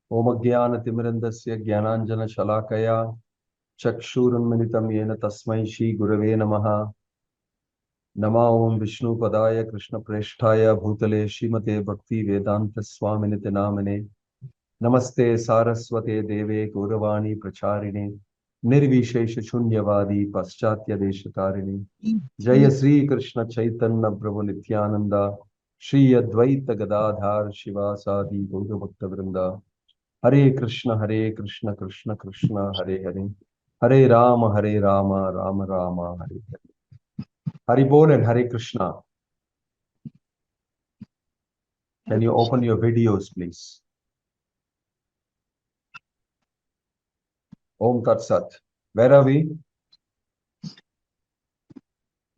Om Ajnana-timirandasya Jnananjana-shalakaya Chakshurunmilitam yena tasmai Shri Gurave Namaha. Nama Om Vishnu Padaya Krishna Preshtaya Bhutale Srimate Bhakti Vedanta Swaminite Namane. Namaste Saraswate Deve Gauravani Pracharine Nirvishesha Shunyavadi Paschatya Deshatarini Jaya Sri Krishna Chaitanya Prabhu Nityananda Shri Advaita Gadadhar Shivasadi Gaura Bhakta Vrinda Hare Krishna Krishna Krishna Hare Hare Hare Rama Rama Rama Hare Hare. Hari Bol and Hare Krishna. Can you open your videos, please? Om Tat Sat. Where are we?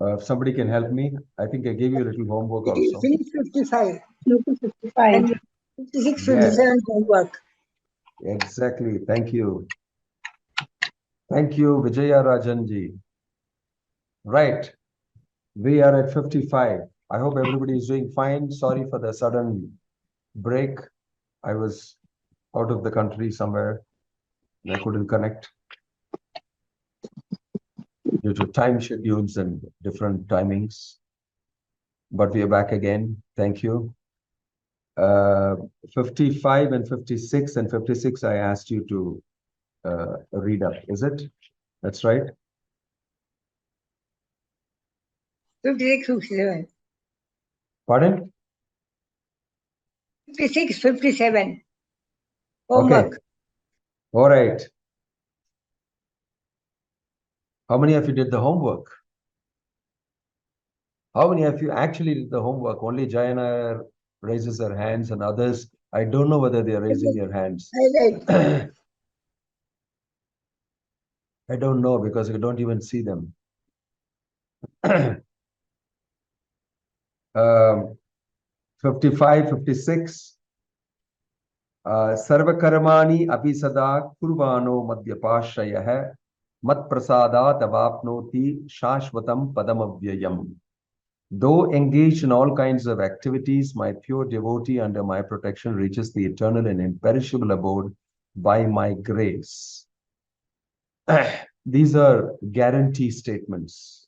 If somebody can help me, I think I gave you a little homework also. Finish 55. 55. And 56, 57 homework. Exactly. Thank you. Thank you, Vijaya Rajanji. Right. We are at 55. I hope everybody is doing fine. Sorry for the sudden break. I was out of the country somewhere and I couldn't connect due to time schedules and different timings. But we are back again. Thank you. 55 and 56 and 56, I asked you to read up. Is it? That's right. 56, 57. Pardon? 56, 57. Homework. Okay. All right. How many of you did the homework? How many of you actually did the homework? Only Jayana raises her hands and others, I don't know whether they are raising their hands. I I don't know because I don't even see them. 55, 56. Sarvakarmani abhisada kurvano madhyapashayah mat prasadat avapnoti shashvatam padamavyayam. Though engaged in all kinds of activities, my pure devotee under my protection reaches the eternal and imperishable abode by my grace. These are guarantee statements.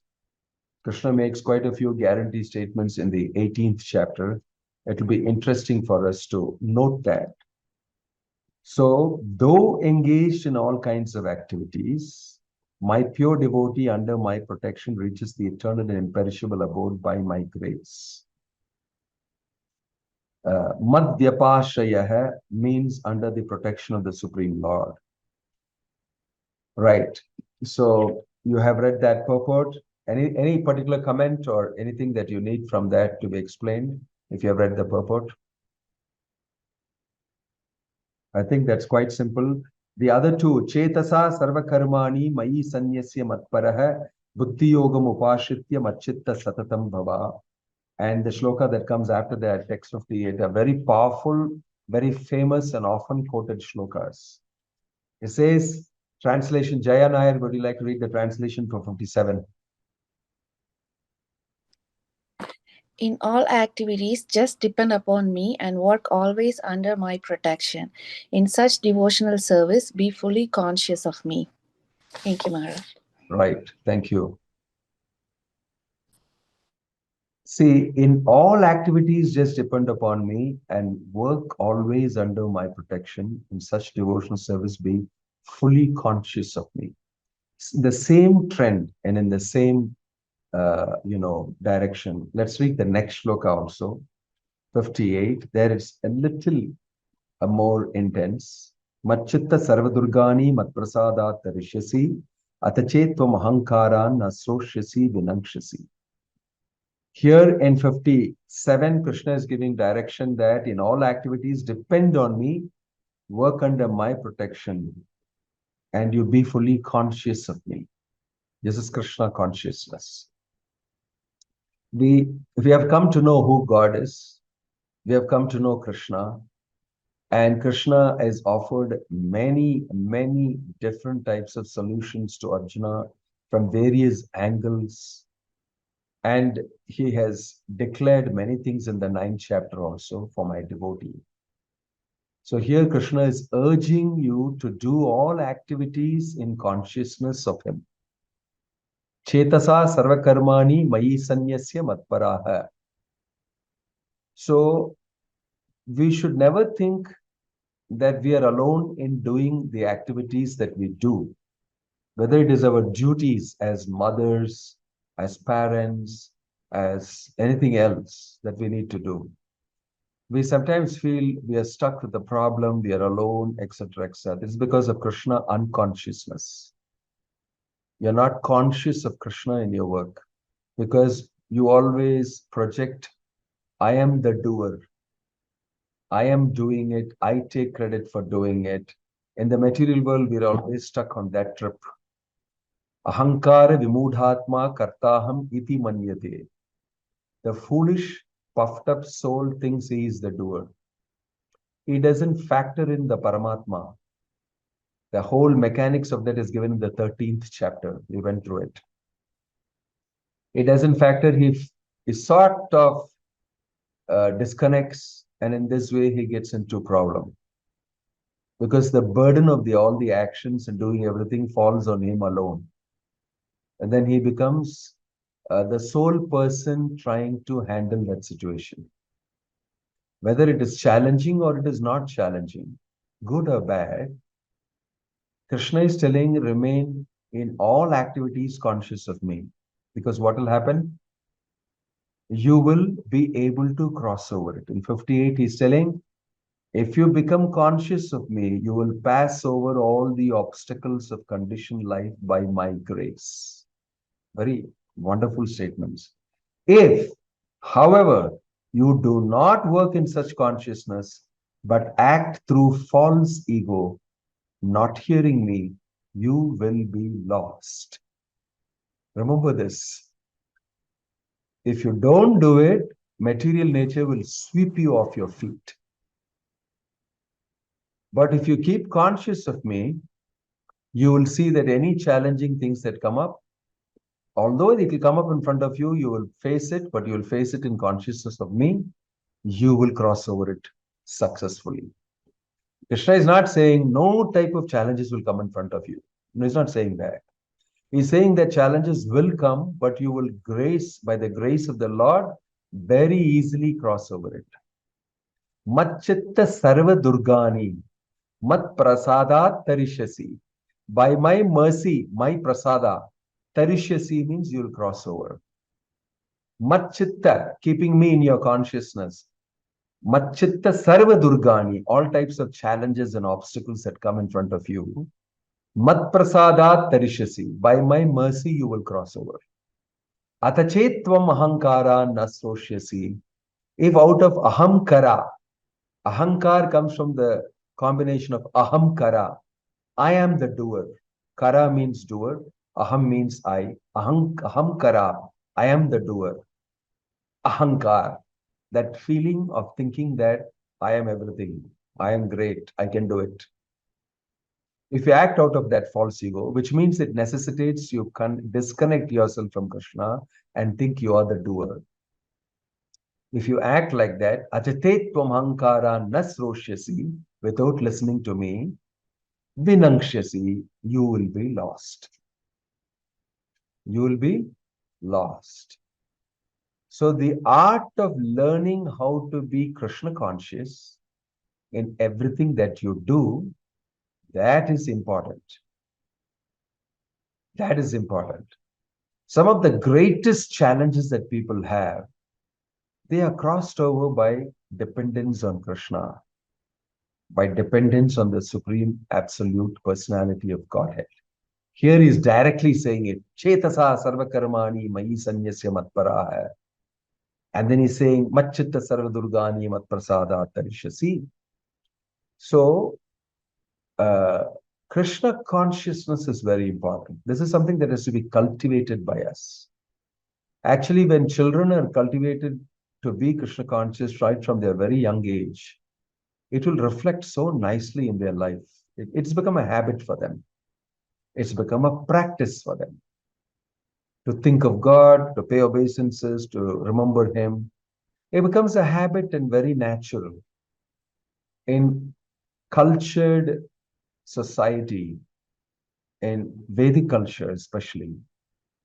Krishna makes quite a few guarantee statements in the 18th chapter. It will be interesting for us to note that. So, though engaged in all kinds of activities, my pure devotee under my protection reaches the eternal and imperishable abode by my grace. Madhyapashayah means under the protection of the Supreme Lord. Right. So you have read that purport. Any particular comment or anything that you need from that to be explained if you have read the purport? I think that's quite simple. The other two, Chetasa Sarva Karmani Mayi Sanyasya Matparaha Buddhi Yogam Upashritya Machitta Satatam Bhava. And the shloka that comes after that, text of the 8, are very powerful, very famous and often quoted shlokas. It says, translation, Jaya Nair, would you like to read the translation for 57? In all activities, just depend upon me and work always under my protection. In such devotional service, be fully conscious of me. Thank you, Maharaj. Right. Thank you. See, in all activities, just depend upon me and work always under my protection. In such devotional service, be fully conscious of me. The same trend and in the same direction. Let's read the next shloka also. 58. There is a little more intense. Machitta sarvadurgani matprasadat tarishyasi atachetvam ahankaran nasroshyasi vinamshasi. Here in 57, Krishna is giving direction that in all activities depend on me, work under my protection, and you be fully conscious of me. This is Krishna consciousness. We have come to know who God is. We have come to know Krishna. And Krishna has offered many, many different types of solutions to Arjuna from various angles. And he has declared many things in the 9th chapter also for my devotee. So here Krishna is urging you to do all activities in consciousness of him. Chetasa sarvakarmani mayi sanyasya matparaha. So we should never think that we are alone in doing the activities that we do, whether it is our duties as mothers, as parents, as anything else that we need to do. We sometimes feel we are stuck with the problem, we are alone, etc., etc. This is because of Krishna unconsciousness. You're not conscious of Krishna in your work because you always project, I am the doer. I am doing it. I take credit for doing it. In the material world, we're always stuck on that trip. Ahankara vimudhatma kartaham iti manyate. The foolish, puffed up soul thinks he is the doer. He doesn't factor in the Paramatma. The whole mechanics of that is given in the 13th chapter. We went through it. It doesn't factor, he sort of disconnects, and in this way he gets into problem. Because the burden of all the actions and doing everything falls on him alone. And then he becomes the sole person trying to handle that situation. Whether it is challenging or it is not challenging, good or bad, Krishna is telling, remain in all activities conscious of me. Because what will happen? You will be able to cross over it. In 58, he's telling, if you become conscious of me, you will pass over all the obstacles of conditioned life by my grace. Very wonderful statements. If, however, you do not work in such consciousness, but act through false ego, not hearing me, you will be lost. Remember this. If you don't do it, material nature will sweep you off your feet. But if you keep conscious of me, you will see that any challenging things that come up, although it will come up in front of you, you will face it, but you will face it in consciousness of me. You will cross over it successfully. Krishna is not saying no type of challenges will come in front of you. No, he's not saying that. He's saying that challenges will come, but you will by the grace of the Lord, very easily cross over it. Matchitta sarva durgani, mat prasada tarishasi. By my mercy, my prasada, tarishasi means you will cross over. Matchitta, keeping me in your consciousness. Matchitta sarva durgani, all types of challenges and obstacles that come in front of you. Mat prasadat tarishasi, by my mercy you will cross over. Atachetvam ahankara nasroshyasi, if out of ahamkara, ahankar comes from the combination of ahamkara, I am the doer. Kara means doer, aham means I. Ahamkara, I am the doer. Ahankar, that feeling of thinking that I am everything, I am great, I can do it. If you act out of that false ego, which means it necessitates you can disconnect yourself from Krishna and think you are the doer. If you act like that, ajatet tvam hankara nasroshyasi, without listening to me, vinangshyasi, you will be lost. You will be lost. So the art of learning how to be Krishna conscious in everything that you do, that is important. That is important. Some of the greatest challenges that people have, they are crossed over by dependence on Krishna, by dependence on the Supreme Absolute Personality of Godhead. Here he is directly saying it, Chetasa sarvakarmani mayi sanyasya matparaha. And then he's saying, Matchitta sarvadurgani matprasada tarishasi. So, Krishna consciousness is very important. This is something that has to be cultivated by us. Actually, when children are cultivated to be Krishna conscious right from their very young age, it will reflect so nicely in their life. It's become a habit for them. It's become a practice for them. To think of God, to pay obeisances, to remember Him. It becomes a habit and very natural. In cultured society, in Vedic culture especially,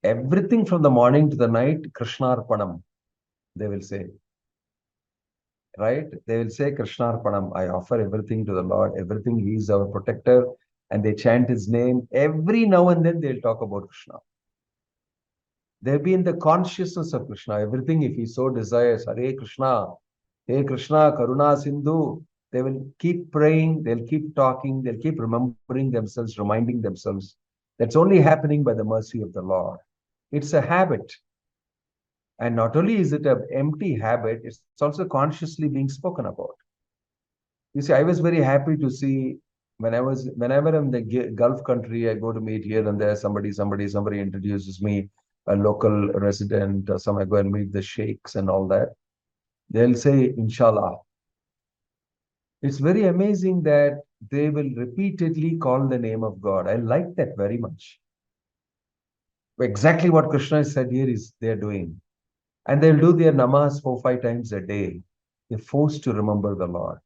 everything from the morning to the night, Krishna Arpanam, they will say, right? They will say, Krishna Arpanam, I offer everything to the Lord, everything, He is our protector, and they chant His name. Every now and then they'll talk about Krishna. They'll be in the consciousness of Krishna. Everything, if he so desires, Hare Krishna, Karuna Sindhu, they will keep praying, they'll keep talking, they'll keep remembering themselves, reminding themselves. That's only happening by the mercy of the Lord. It's a habit. And not only is it an empty habit, it's also consciously being spoken about. You see, I was very happy to see whenever I'm in the Gulf country, I go to meet here and there, somebody introduces me, a local resident, or some I go and meet the sheikhs and all that. They'll say, Inshallah. It's very amazing that they will repeatedly call the name of God. I like that very much. Exactly what Krishna said here is they're doing. And they'll do their namaz 4-5 times a day. They're forced to remember the Lord.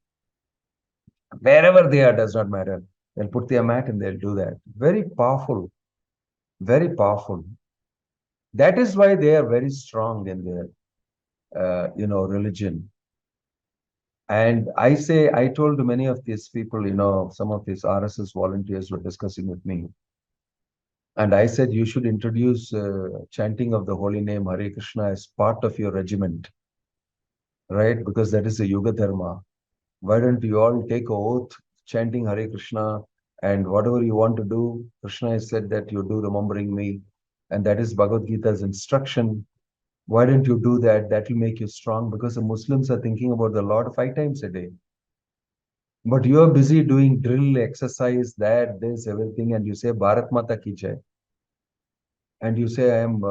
Wherever they are, does not matter. They'll put their mat and they'll do that. Very powerful. Very powerful. That is why they are very strong in their, religion. And I told many of these people, some of these RSS volunteers were discussing with me. And I said, you should introduce chanting of the holy name Hare Krishna as part of your regiment, right? Because that is a Yuga Dharma. Why don't you all take an oath chanting Hare Krishna, and whatever you want to do, Krishna has said that you do remembering me. And that is Bhagavad Gita's instruction. Why don't you do that? That will make you strong, because the Muslims are thinking about the Lord 5 times a day. But you are busy doing drill, exercise, this, everything, and you say Bharat Mata Ki Jai. And you say, I am,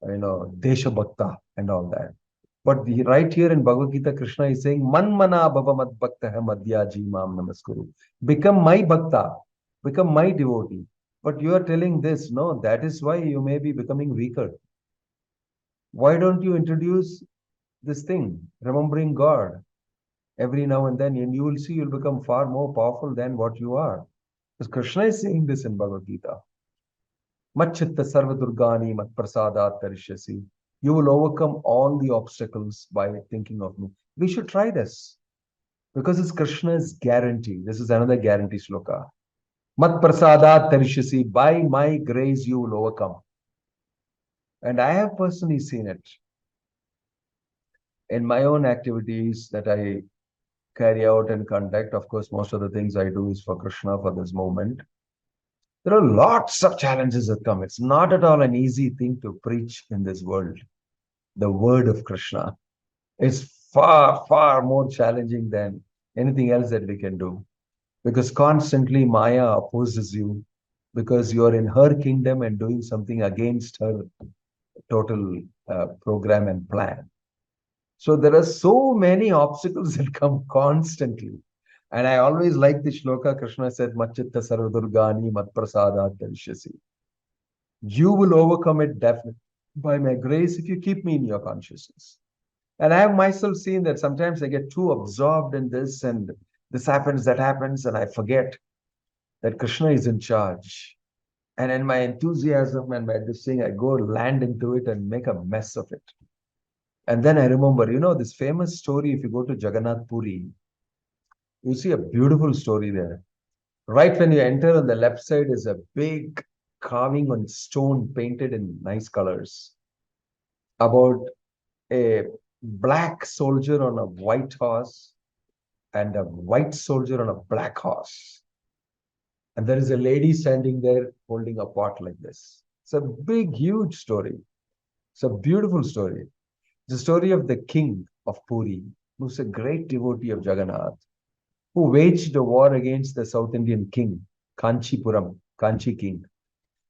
Desha Bhakta and all that. But right here in Bhagavad Gita, Krishna is saying, Man mana bhava mad bhakta hai madhyaji mam namaskuru. Become my bhakta, become my devotee. But you are telling this, no, that is why you may be becoming weaker. Why don't you introduce this thing, remembering God every now and then, and you will see you'll become far more powerful than what you are. Because Krishna is saying this in Bhagavad Gita. Machitta sarva durgani mat prasadat tarishyasi. You will overcome all the obstacles by thinking of me. We should try this. Because it's Krishna's guarantee. This is another guarantee sloka. Mat prasadat tarishyasi. By my grace you will overcome. And I have personally seen it in my own activities that I carry out and conduct. Of course, most of the things I do is for Krishna, for this movement. There are lots of challenges that come. It's not at all an easy thing to preach in this world. The word of Krishna is far, far more challenging than anything else that we can do. Because constantly Maya opposes you, because you are in her kingdom and doing something against her total program and plan. So there are so many obstacles that come constantly. And I always like the shloka Krishna said, Machitta sarvadurgani mat prasadat tarishyasi. You will overcome it definitely by my grace if you keep me in your consciousness. And I have myself seen that sometimes I get too absorbed in this, and this happens, that happens, and I forget that Krishna is in charge. And in my enthusiasm and my this thing, I go land into it and make a mess of it. And then I remember, this famous story, if you go to Jagannath Puri, you see a beautiful story there. Right when you enter, on the left side is a big carving on stone painted in nice colors about a black soldier on a white horse and a white soldier on a black horse. And there is a lady standing there holding a pot like this. It's a big, huge story. It's a beautiful story. The story of the king of Puri, who's a great devotee of Jagannath, who waged a war against the South Indian king, Kanchipuram, Kanchi king.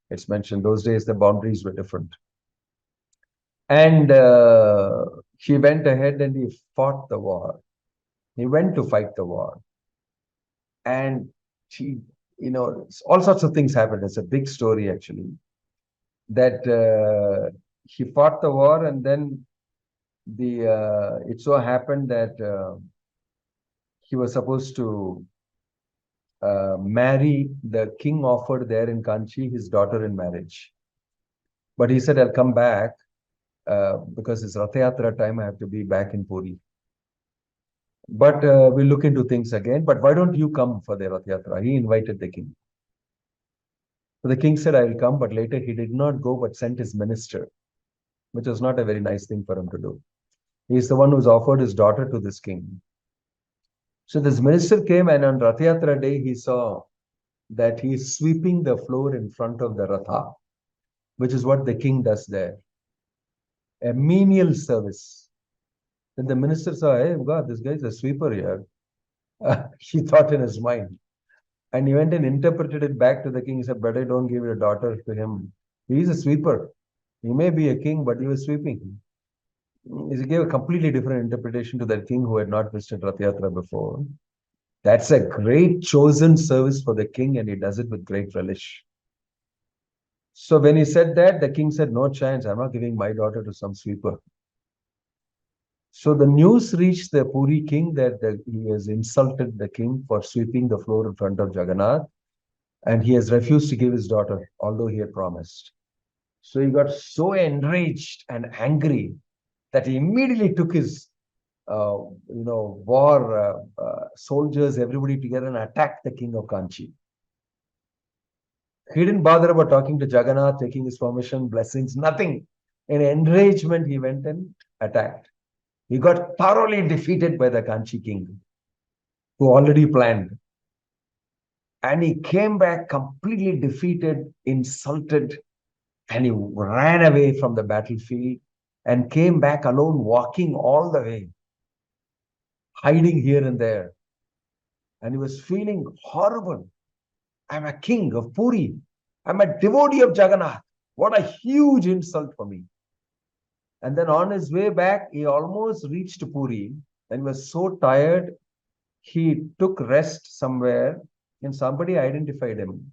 It's mentioned those days the boundaries were different. And he went ahead and he fought the war. He went to fight the war. And all sorts of things happened. It's a big story, actually. That he fought the war, and then it so happened that he was supposed to marry the king offered there in Kanchi his daughter in marriage. But he said, I'll come back because it's Rath Yatra time, I have to be back in Puri. But we'll look into things again. But why don't you come for the Rath Yatra? He invited the king. So the king said, I will come, but later he did not go, but sent his minister, which was not a very nice thing for him to do. He's the one who's offered his daughter to this king. So this minister came, and on Rath Yatra day, he saw that he is sweeping the floor in front of the Ratha, which is what the king does there. A menial service. Then the minister saw, hey, God, this guy is a sweeper here. He thought in his mind. And he went and interpreted it back to the king. He said, better don't give your daughter to him. He's a sweeper. He may be a king, but he was sweeping. He gave a completely different interpretation to that king who had not visited Rath Yatra before. That's a great chosen service for the king, and he does it with great relish. So when he said that, the king said, no chance, I'm not giving my daughter to some sweeper. So the news reached the Puri king that he has insulted the king for sweeping the floor in front of Jagannath, and he has refused to give his daughter, although he had promised. So he got so enraged and angry that he immediately took his war soldiers, everybody together, and attacked the king of Kanchi. He didn't bother about talking to Jagannath, taking his permission, blessings, nothing. In enragement, he went and attacked. He got thoroughly defeated by the Kanchi king, who already planned. And he came back completely defeated, insulted, and he ran away from the battlefield and came back alone, walking all the way, hiding here and there. And he was feeling horrible. I'm a king of Puri. I'm a devotee of Jagannath. What a huge insult for me. And then on his way back, he almost reached Puri and was so tired, he took rest somewhere, and somebody identified him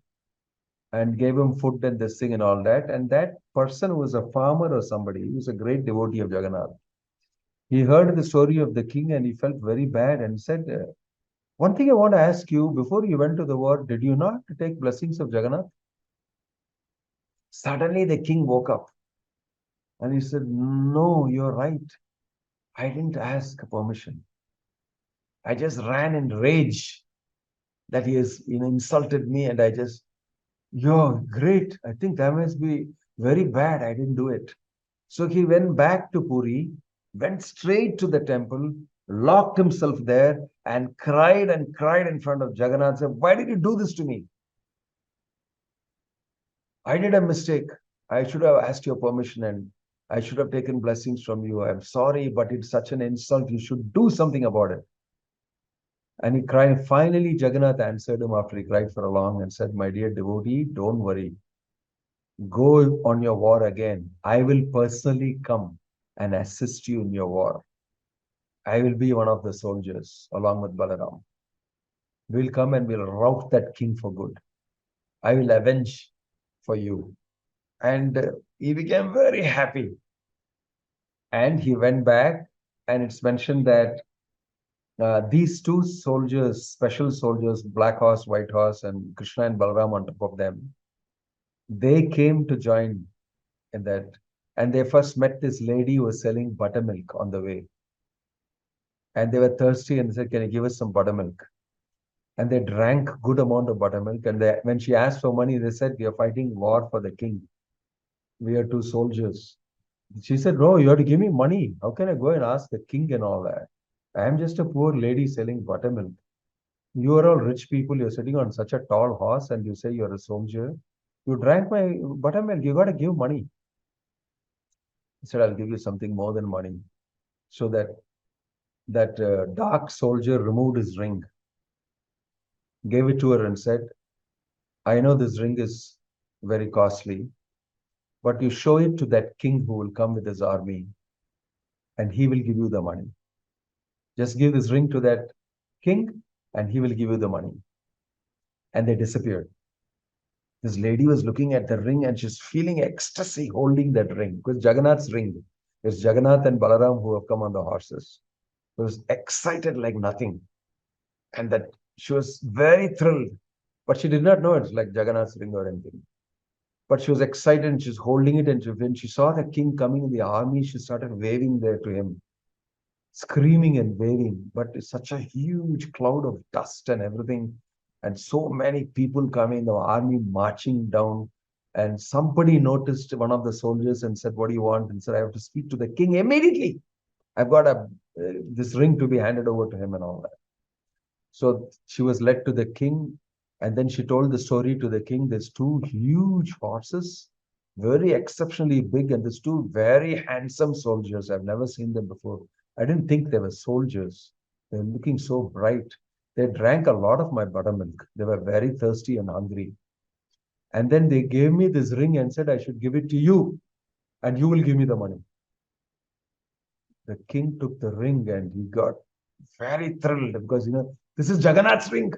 and gave him food and this thing and all that. And that person was a farmer or somebody. He was a great devotee of Jagannath. He heard the story of the king and he felt very bad and said, one thing I want to ask you, before you went to the war, did you not take blessings of Jagannath? Suddenly the king woke up and he said, no, you're right. I didn't ask permission. I just ran in rage that he has insulted me, and I just, you're great. I think that must be very bad. I didn't do it. So he went back to Puri, went straight to the temple, locked himself there, and cried in front of Jagannath. Said, why did you do this to me? I did a mistake. I should have asked your permission and I should have taken blessings from you. I'm sorry, but it's such an insult. You should do something about it. And he cried. Finally, Jagannath answered him after he cried for a long and said, my dear devotee, don't worry. Go on your war again. I will personally come and assist you in your war. I will be one of the soldiers along with Balaram. We'll come and we'll rout that king for good. I will avenge for you. And he became very happy. And he went back, and it's mentioned that these two soldiers, special soldiers, Black Horse, White Horse, and Krishna and Balaram on top of them, they came to join in that. And they first met this lady who was selling buttermilk on the way. And they were thirsty and they said, can you give us some buttermilk? And they drank good amount of buttermilk. And when she asked for money, they said, we are fighting war for the king. We are two soldiers. She said, no, you have to give me money. How can I go and ask the king and all that? I am just a poor lady selling buttermilk. You are all rich people. You're sitting on such a tall horse and you say you're a soldier. You drank my buttermilk. You got to give money. He said, I'll give you something more than money. So that dark soldier removed his ring, gave it to her and said, I know this ring is very costly, but you show it to that king who will come with his army and he will give you the money. Just give this ring to that king and he will give you the money. And they disappeared. This lady was looking at the ring and she's feeling ecstasy holding that ring, because Jagannath's ring. It's Jagannath and Balaram who have come on the horses. She was excited like nothing. And that She was very thrilled, but she did not know it's like Jagannath's ring or anything. But she was excited and she was holding it. And when she saw the king coming in the army, she started waving there to him, screaming and waving. But it's such a huge cloud of dust and everything. And so many people coming, the army marching down. And somebody noticed one of the soldiers and said, "What do you want?" And said, "I have to speak to the king immediately. I've got this ring to be handed over to him," and all that. So she was led to the king, and then she told the story to the king. There's two huge horses, very exceptionally big, and there's two very handsome soldiers. I've never seen them before. I didn't think they were soldiers. They're looking so bright. They drank a lot of my buttermilk. They were very thirsty and hungry. And then they gave me this ring and said, "I should give it to you, and you will give me the money." The king took the ring and he got very thrilled because, this is Jagannath's ring.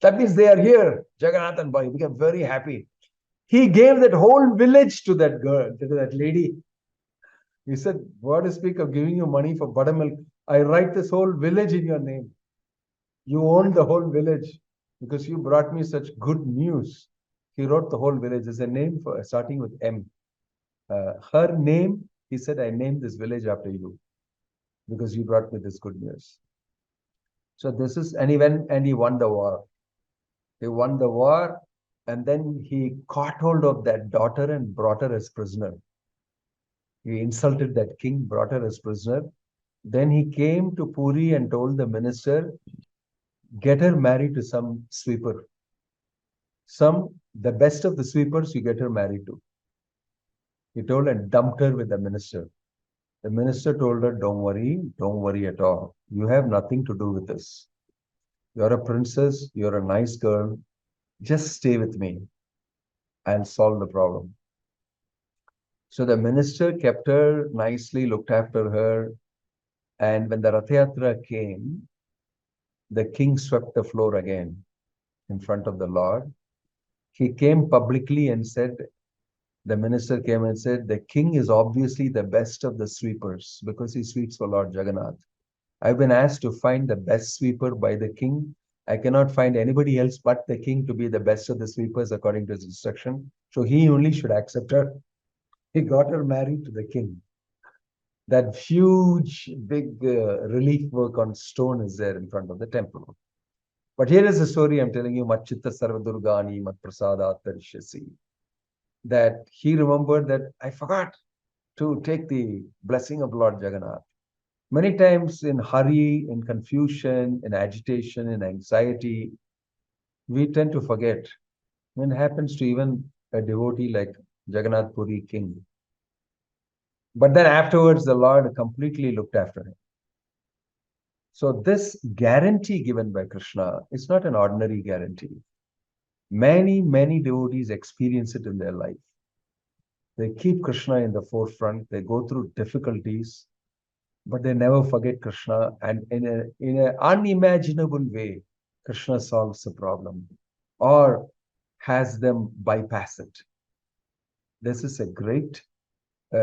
That means they are here. Jagannath and Bhai became very happy. He gave that whole village to that girl, to that lady. He said, "What to speak of giving you money for buttermilk? I write this whole village in your name. You own the whole village because you brought me such good news." He wrote the whole village. There's a name for starting with M. Her name, he said, "I named this village after you because you brought me this good news." So this is, and he went and he won the war. He won the war, and then he caught hold of that daughter and brought her as prisoner. He insulted that king, brought her as prisoner. Then he came to Puri and told the minister, "Get her married to some sweeper. The best of the sweepers, you get her married to." He told and dumped her with the minister. The minister told her, don't worry at all. You have nothing to do with this. You're a princess, you're a nice girl. Just stay with me. I'll solve the problem. So the minister kept her nicely, looked after her. And when the Rath Yatra came, the king swept the floor again in front of the Lord. He came publicly and said, the minister came and said, "The king is obviously the best of the sweepers because he sweeps for Lord Jagannath. I've been asked to find the best sweeper by the king. I cannot find anybody else but the king to be the best of the sweepers according to his instruction. So he only should accept her." He got her married to the king. That huge, big relief work on stone is there in front of the temple. But here is the story I'm telling you, Machitta Sarvadurgani Mat Prasadat Tarishyasi. That he remembered that I forgot to take the blessing of Lord Jagannath. Many times in hurry, in confusion, in agitation, in anxiety, we tend to forget. When it happens to even a devotee like Jagannath Puri king. But then afterwards, the Lord completely looked after him. So this guarantee given by Krishna is not an ordinary guarantee. Many, many devotees experience it in their life. They keep Krishna in the forefront. They go through difficulties, but they never forget Krishna. And in an unimaginable way, Krishna solves the problem or has them bypass it. This is a great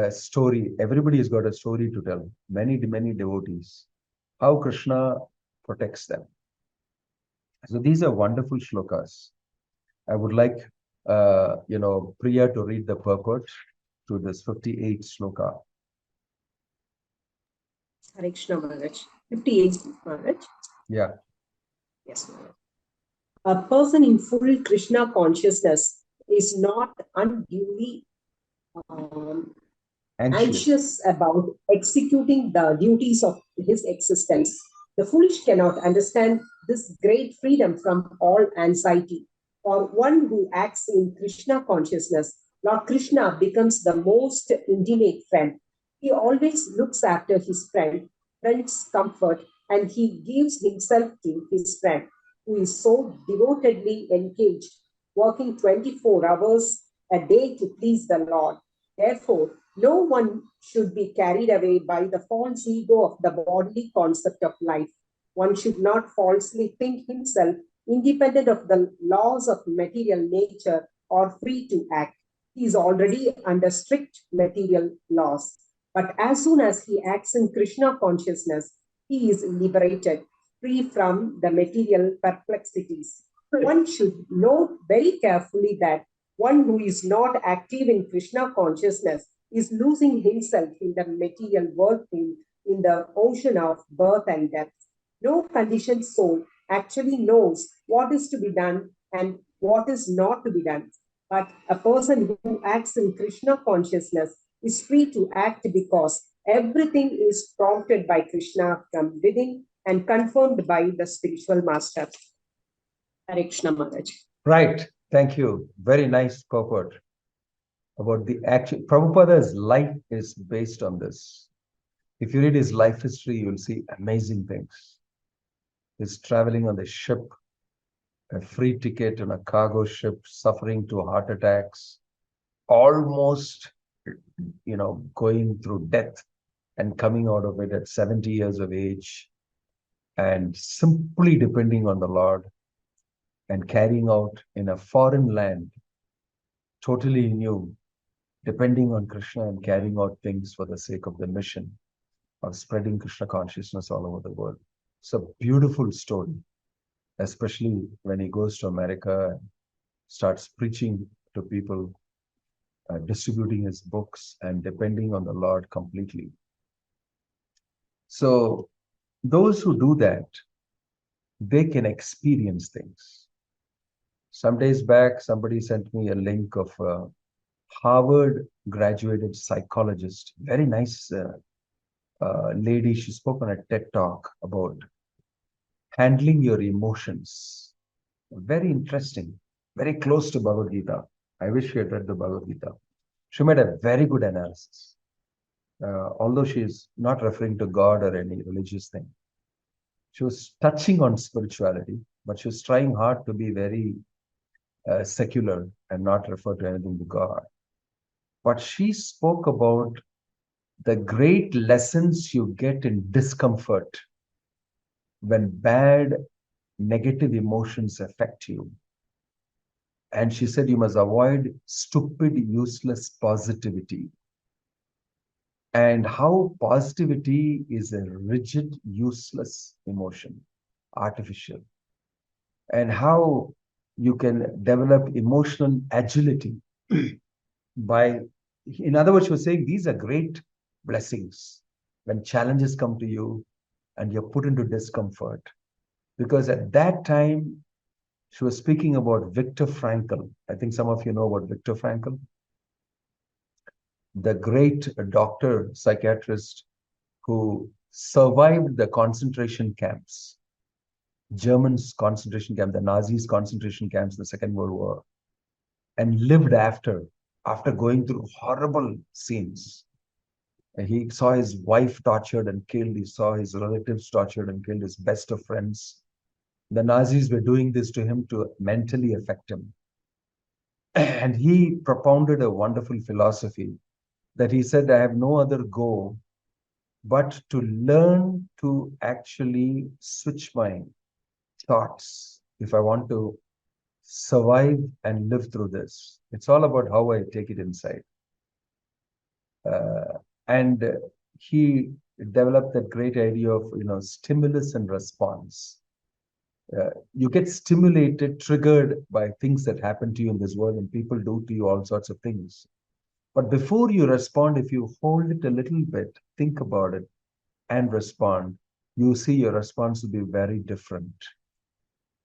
story. Everybody has got a story to tell. Many, many devotees. How Krishna protects them. So these are wonderful shlokas. I would like, Priya to read the purport to this 58th shloka. Hare Krishna, Maharaj. 58, Maharaj. Yeah. Yes, Maharaj. A person in full Krishna consciousness is not unduly anxious about executing the duties of his existence. The foolish cannot understand this great freedom from all anxiety. For one who acts in Krishna consciousness, Lord Krishna becomes the most intimate friend. He always looks after his friend's comfort, and he gives himself to his friend, who is so devotedly engaged, working 24 hours a day to please the Lord. Therefore, no one should be carried away by the false ego of the bodily concept of life. One should not falsely think himself independent of the laws of material nature or free to act. He is already under strict material laws. But as soon as he acts in Krishna consciousness, he is liberated. free from the material perplexities. One should note very carefully that one who is not active in Krishna consciousness is losing himself in the material world, in the ocean of birth and death. No conditioned soul actually knows what is to be done and what is not to be done. But a person who acts in Krishna consciousness is free to act because everything is prompted by Krishna from within and confirmed by the spiritual master. Hare Krishna Maharaj. Right. Thank you. Very nice purport about the action. Prabhupada's life is based on this. If you read his life history, you'll see amazing things. He's traveling on the ship, a free ticket on a cargo ship, suffering to heart attacks, almost, going through death and coming out of it at 70 years of age, and simply depending on the Lord and carrying out in a foreign land, totally new, depending on Krishna and carrying out things for the sake of the mission of spreading Krishna consciousness all over the world. It's a beautiful story, especially when he goes to America and starts preaching to people, distributing his books and depending on the Lord completely. So those who do that, they can experience things. Some days back, somebody sent me a link of a Harvard graduated psychologist, very nice lady. She spoke on a TED Talk about handling your emotions. Very interesting, very close to Bhagavad Gita. I wish she had read the Bhagavad Gita. She made a very good analysis. Although she is not referring to God or any religious thing. She was touching on spirituality, but she was trying hard to be very secular and not refer to anything to God. But she spoke about the great lessons you get in discomfort when bad, negative emotions affect you. And she said you must avoid stupid, useless positivity. And how positivity is a rigid, useless emotion, artificial. And how you can develop emotional agility by, in other words, she was saying these are great blessings when challenges come to you and you're put into discomfort. Because at that time, she was speaking about Viktor Frankl. I think some of you know about Viktor Frankl, the great doctor, psychiatrist who survived the concentration camps, Germans' concentration camp, the Nazis' concentration camps in the Second World War, and lived after going through horrible scenes. He saw his wife tortured and killed. He saw his relatives tortured and killed, his best of friends. The Nazis were doing this to him to mentally affect him. And he propounded a wonderful philosophy that he said, I have no other goal but to learn to actually switch my thoughts if I want to survive and live through this. It's all about how I take it inside. And he developed that great idea of, stimulus and response. You get stimulated, triggered by things that happen to you in this world, and people do to you all sorts of things. But before you respond, if you hold it a little bit, think about it, and respond, you see your response will be very different.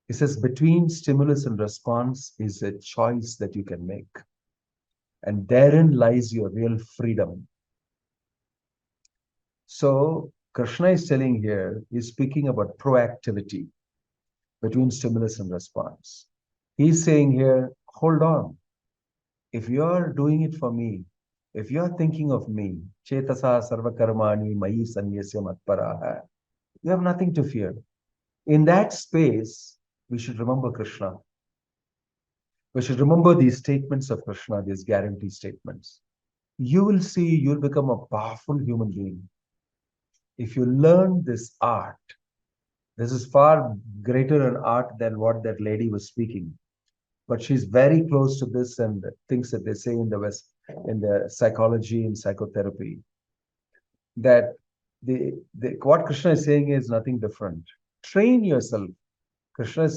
He says between stimulus and response is a choice that you can make. And therein lies your real freedom. So Krishna is telling here, he's speaking about proactivity between stimulus and response. He's saying here, hold on. If you're doing it for me, if you're thinking of me, Chetasa sarva karmani mayi sanyasya matparaha, you have nothing to fear. In that space, we should remember Krishna. We should remember these statements of Krishna, these guarantee statements. You will see, you'll become a powerful human being. If you learn this art, this is far greater an art than what that lady was speaking. But she's very close to this and things that they say in the West, in the psychology and psychotherapy, that what Krishna is saying is nothing different. train yourself. Krishna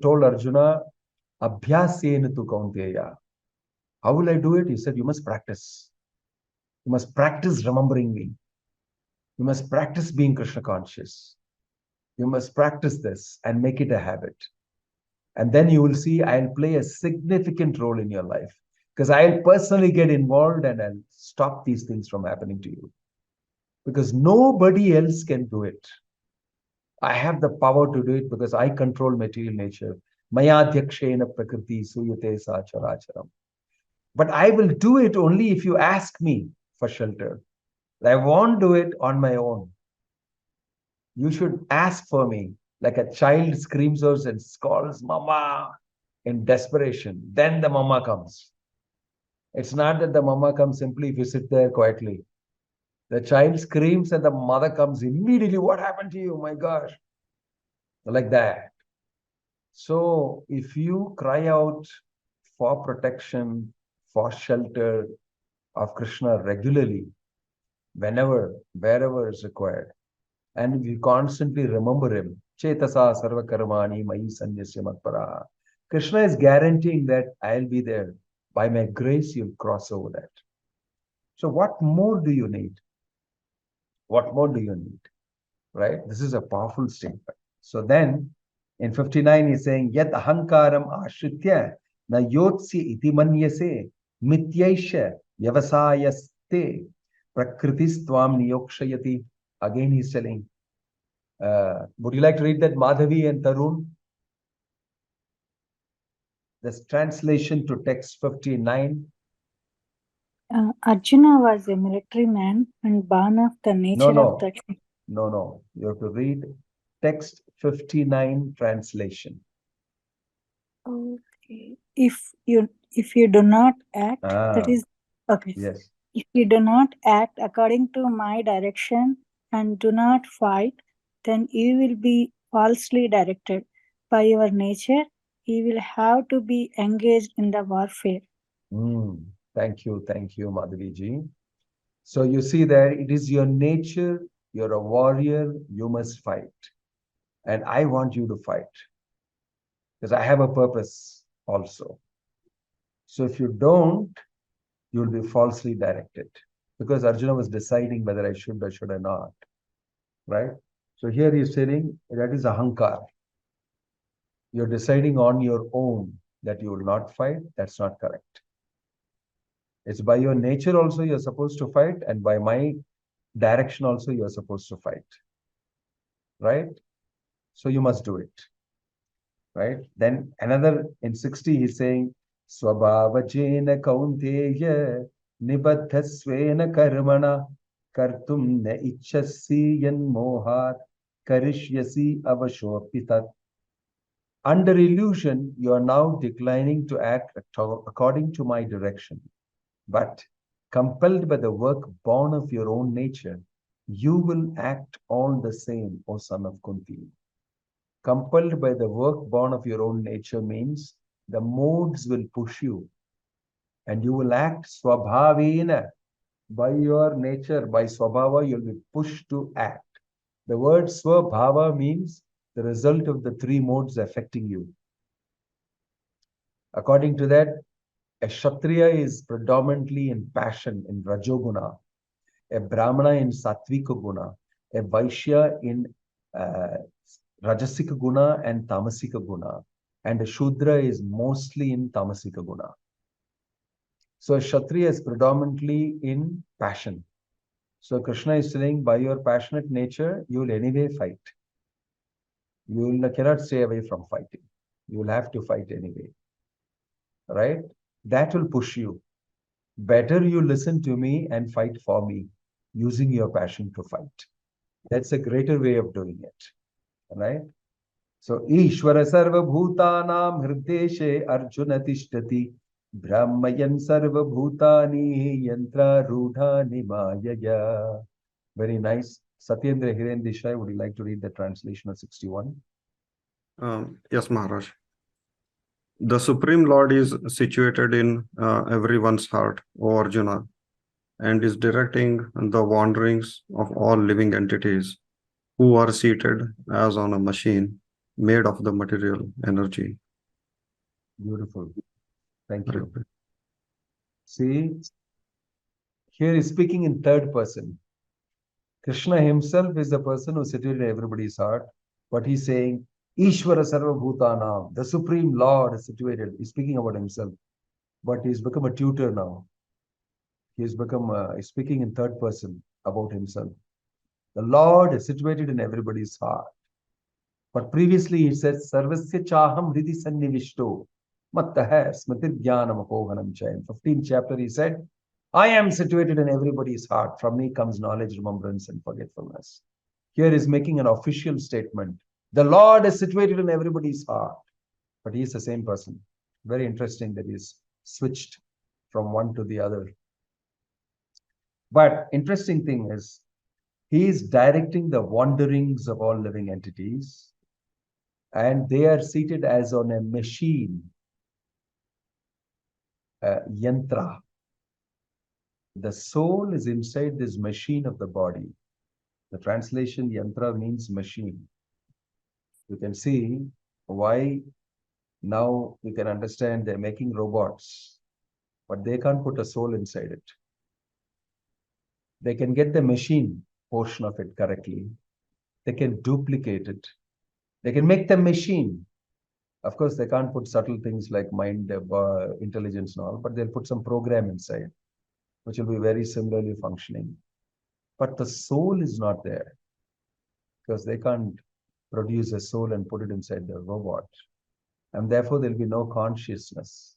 told Arjuna, Abhyasena tu kaunteya. How will I do it? He said, you must practice. You must practice remembering me. You must practice being Krishna conscious. You must practice this and make it a habit. And then you will see I'll play a significant role in your life, because I'll personally get involved and I'll stop these things from happening to you. Because nobody else can do it. I have the power to do it because I control material nature. Maya Dhyakshena Prakriti Suyate Sacharacharam. But I will do it only if you ask me for shelter. I won't do it on my own. You should ask for me, like a child screams out and calls Mama in desperation. Then the Mama comes. It's not that the Mama comes simply if you sit there quietly. The child screams and the mother comes immediately. What happened to you? My gosh. Like that. So if you cry out for protection, for shelter of Krishna regularly, whenever, wherever is required, and if you constantly remember him, Chetasa Sarva Karmani Mayi Sanyasya Matparaha, Krishna is guaranteeing that I'll be there. By my grace, you'll cross over that. So what more do you need? What more do you need? Right? This is a powerful statement. So then, in 59, he's saying, Yat ahankaram ashritya na yotsi iti manyase mityaisha vyavasayaste prakritistvam niyokshayati. Again, he's telling, would you like to read that, Madhavi and Tarun? This translation to text 59. Arjuna was a military man and born of the nature of the... No. You have to read text 59 translation. Okay. If you do not act, that is... Okay. Yes. If you do not act according to my direction and do not fight, then you will be falsely directed. By your nature, you will have to be engaged in the warfare. Thank you, Madhavi ji. So you see there, it is your nature, you're a warrior, you must fight. And I want you to fight. Because I have a purpose also. So if you don't, you'll be falsely directed. Because Arjuna was deciding whether I should or not. Right? So here he's saying, that is ahankar. You're deciding on your own that you will not fight. That's not correct. It's by your nature also you're supposed to fight, and by my direction also you're supposed to fight. Right? So you must do it. Right? Then another, in 60, he's saying, Swabhavajena kaunteya nibaddhasvena karmana kartum na ichasi yan mohat karishyasi avashopitat. Under illusion, you are now declining to act according to my direction. But compelled by the work born of your own nature, you will act all the same, O son of Kunti. Compelled by the work born of your own nature means the modes will push you. And you will act swabhavena. By your nature, by swabhava, you'll be pushed to act. The word swabhava means the result of the three modes affecting you. According to that, a Kshatriya is predominantly in passion, in Rajoguna, a Brahmana in Sattvika Guna, a Vaishya in Rajasika Guna and Tamasika Guna, and a Shudra is mostly in Tamasika Guna. So a Kshatriya is predominantly in passion. So Krishna is saying, by your passionate nature, you will anyway fight. You cannot stay away from fighting. You will have to fight anyway. Right? That will push you. Better you listen to me and fight for me, using your passion to fight. That's a greater way of doing it. Right? So, Ishvara sarva bhutanam hrideshe arjuna tishtati brahmayan sarva bhutani yantra rudhani mayaya. Very nice. Satyendra Hirendishai, would you like to read the translation of 61? Yes, Maharaj. The Supreme Lord is situated in everyone's heart, O Arjuna, and is directing the wanderings of all living entities. who are seated as on a machine made of the material energy. Beautiful. Thank you. See, here he's speaking in third person. Krishna himself is the person who situated in everybody's heart. But he's saying, Ishvara Sarva Bhutanam, the Supreme Lord is situated. He's speaking about himself. But he's become a tutor now. He's speaking in third person about himself. The Lord is situated in everybody's heart. But previously he says, Sarvasya Chaham Hridi Sannivishto Mattaha Smriti Jnanam Apohanam Cha. In 15th chapter he said, I am situated in everybody's heart. From me comes knowledge, remembrance, and forgetfulness. Here is making an official statement. The Lord is situated in everybody's heart. But he is the same person. Very interesting that he's switched from one to the other. But interesting thing is, he is directing the wanderings of all living entities, and they are seated as on a machine, yantra. The soul is inside this machine of the body. The translation yantra means machine. You can see why now you can understand they're making robots, but they can't put a soul inside it. They can get the machine portion of it correctly. They can duplicate it. They can make the machine. Of course, they can't put subtle things like mind, intelligence and all, but they'll put some program inside, which will be very similarly functioning. But the soul is not there, because they can't produce a soul and put it inside the robot. And therefore, there'll be no consciousness.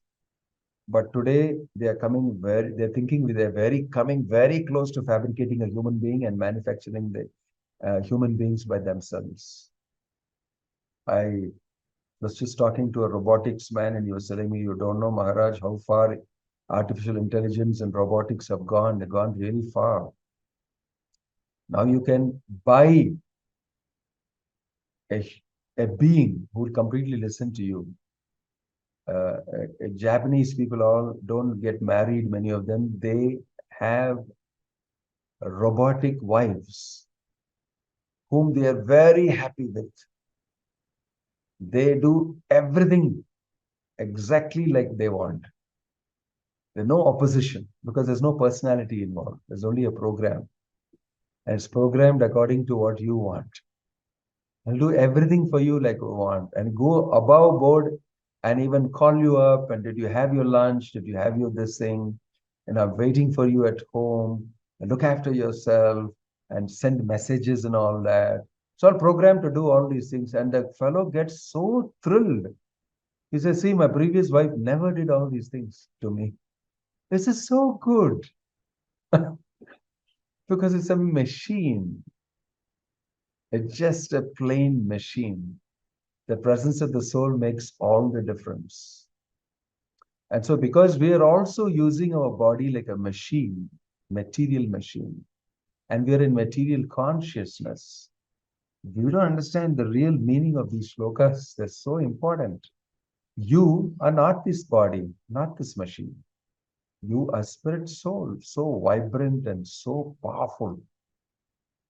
But today, they're coming very close to fabricating a human being and manufacturing the human beings by themselves. I was just talking to a robotics man, and he was telling me, you don't know, Maharaj, how far artificial intelligence and robotics have gone. They've gone really far. Now you can buy a being who will completely listen to you. Japanese people all don't get married, many of them. They have robotic wives whom they are very happy with. They do everything exactly like they want. There's no opposition, because there's no personality involved. There's only a program. And it's programmed according to what you want. I'll do everything for you like you want, and go above board and even call you up and did you have your lunch? Did you have your this thing? And I'm waiting for you at home, and look after yourself and send messages and all that. It's all programmed to do all these things. And the fellow gets so thrilled. He says, see, my previous wife never did all these things to me. This is so good. Because it's a machine. It's just a plain machine. The presence of the soul makes all the difference. And so because we are also using our body like a machine, material machine, and we are in material consciousness, we don't understand the real meaning of these shlokas. They're so important. You are not this body, not this machine. You are spirit soul, so vibrant and so powerful.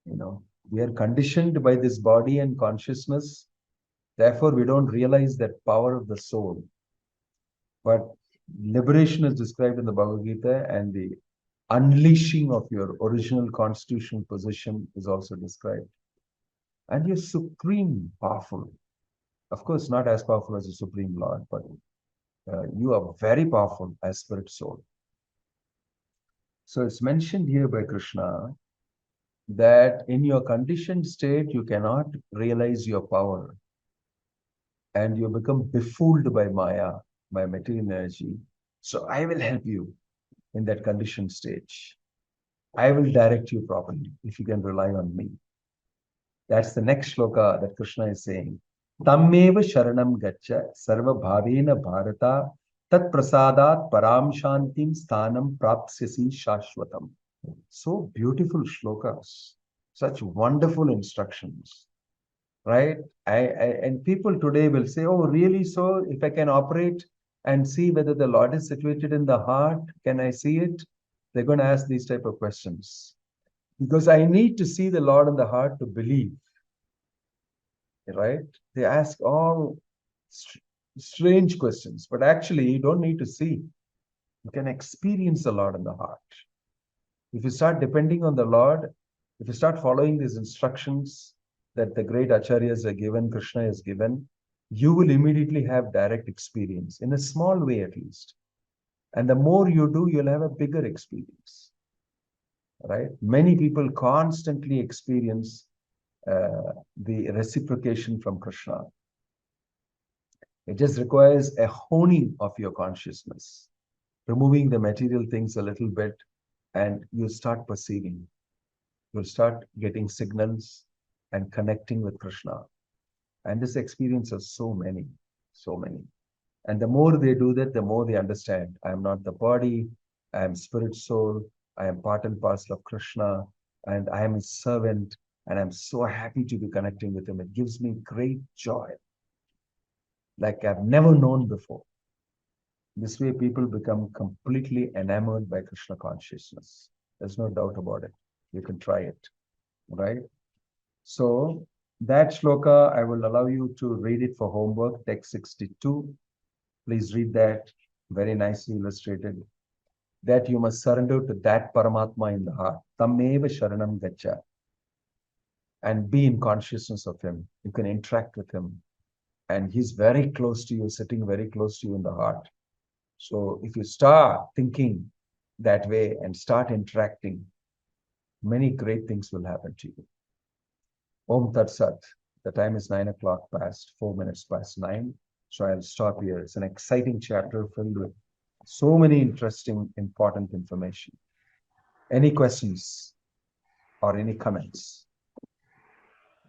You know, we are conditioned by this body and consciousness. Therefore, we don't realize that power of the soul. But liberation is described in the Bhagavad Gita, and the unleashing of your original constitutional position is also described. And you're supreme powerful. Of course, not as powerful as the Supreme Lord, but you are very powerful as spirit soul. So it's mentioned here by Krishna that in your conditioned state, you cannot realize your power. And you become befooled by Maya, by material energy. So I will help you in that conditioned stage. I will direct you properly if you can rely on me. That's the next shloka that Krishna is saying. Tammeva sharanam gaccha sarva bhavena bharata tat prasadat param shantim sthanam prapsyasi shashwatam. So beautiful shlokas, such wonderful instructions, right? And people today will say, oh, really? So if I can operate and see whether the Lord is situated in the heart, can I see it? They're going to ask these type of questions. Because I need to see the Lord in the heart to believe. right? They ask all strange questions, but actually you don't need to see. You can experience the Lord in the heart. If you start depending on the Lord, if you start following these instructions that the great acharyas are given, Krishna is given, you will immediately have direct experience, in a small way at least. And the more you do, you'll have a bigger experience, right? Many people constantly experience the reciprocation from Krishna. It just requires a honing of your consciousness, removing the material things a little bit, and you start perceiving. You'll start getting signals and connecting with Krishna. And this experience is so many, so many. And the more they do that, the more they understand, I am not the body, I am spirit soul, I am part and parcel of Krishna, and I am his servant, and I'm so happy to be connecting with him. It gives me great joy, like I've never known before. This way, people become completely enamored by Krishna consciousness. There's no doubt about it. You can try it, right? So that shloka, I will allow you to read it for homework, text 62. Please read that, very nicely illustrated. That you must surrender to that Paramatma in the heart. Tameva Sharanam Gacha. And be in consciousness of him. You can interact with him. And he's very close to you, sitting very close to you in the heart. So if you start thinking that way and start interacting, many great things will happen to you. Om Tat Sat. The time is 9 o'clock past, 4 minutes past 9. So I'll stop here. It's an exciting chapter filled with so many interesting, important information. Any questions or any comments?